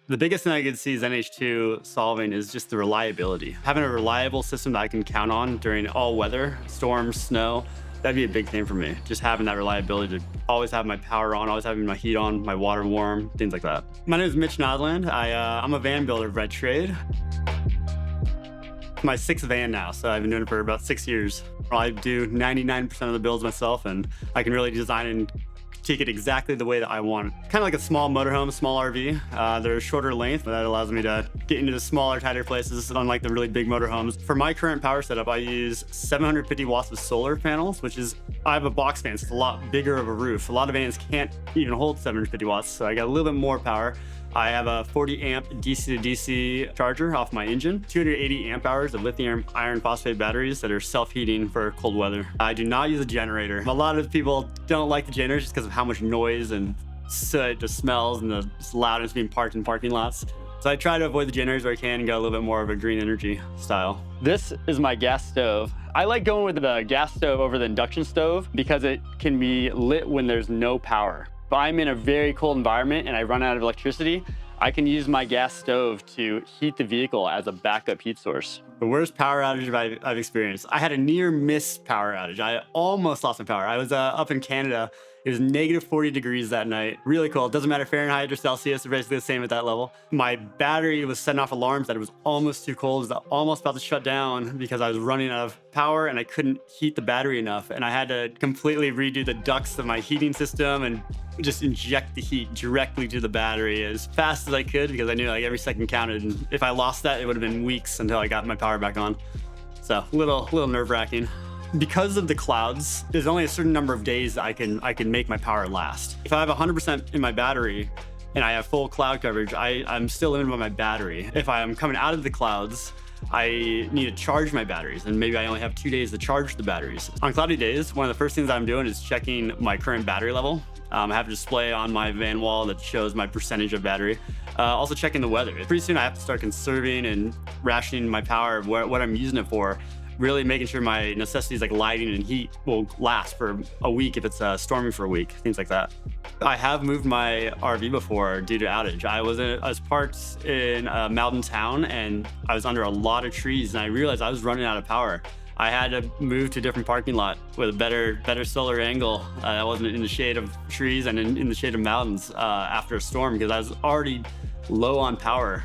The biggest thing I could see ZENH2 solving is just the reliability. Having a reliable system that I can count on during all weather, storms, snow, that'd be a big thing for me. Just having that reliability to always have my power on, always having my heat on, my water warm, things like that. My name is Mitch Nodland. I'm a van builder by trade. My sixth van now, so I've been doing it for about 6 years. I do 99% of the builds myself, and I can really design and take it exactly the way that I want. Kind of like a small motorhome, small RV. They're a shorter length, but that allows me to get into the smaller, tighter places, unlike the really big motorhomes. For my current power setup, I use 750 watts of solar panels, which is, I have a box fan, so it's a lot bigger of a roof. A lot of vans can't even hold 750 watts, so I got a little bit more power. I have a 40 amp DC to DC charger off my engine, 280 amp hours of lithium iron phosphate batteries that are self-heating for cold weather. I do not use a generator. A lot of people don't like the generators just because of how much noise and soot, the smells, and the loudness being parked in parking lots. So I try to avoid the generators where I can and go a little bit more of a green energy style. This is my gas stove. I like going with the gas stove over the induction stove because it can be lit when there's no power. If I'm in a very cold environment and I run out of electricity, I can use my gas stove to heat the vehicle as a backup heat source. The worst power outage I've experienced. I had a near miss power outage. I almost lost my power. I was up in Canada. It was negative 40 degrees that night. Really cold. Doesn't matter Fahrenheit or Celsius, they're basically the same at that level. My battery was setting off alarms that it was almost too cold. It was almost about to shut down because I was running out of power and I couldn't heat the battery enough. And I had to completely redo the ducts of my heating system and just inject the heat directly to the battery as fast as I could because I knew like every second counted. And if I lost that, it would have been weeks until I got my power back on. So a little nerve-wracking. Because of the clouds, there's only a certain number of days I can make my power last. If I have 100% in my battery and I have full cloud coverage, I'm still limited by my battery. If I'm coming out of the clouds, I need to charge my batteries, and maybe I only have 2 days to charge the batteries. On cloudy days, one of the first things I'm doing is checking my current battery level. I have a display on my van wall that shows my percentage of battery. Also checking the weather. Pretty soon I have to start conserving and rationing my power, what I'm using it for. Really making sure my necessities like lighting and heat will last for a week if it's stormy for a week, things like that. I have moved my RV before due to outage. I was parked in a mountain town and I was under a lot of trees and I realized I was running out of power. I had to move to a different parking lot with a better solar angle. I wasn't in the shade of trees and in the shade of mountains after a storm because I was already low on power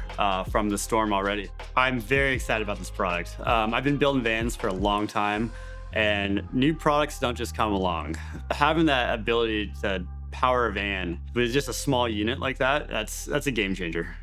from the storm already. I'm very excited about this product. I've been building vans for a long time and new products don't just come along. Having that ability to power a van with just a small unit like that, that's a game changer.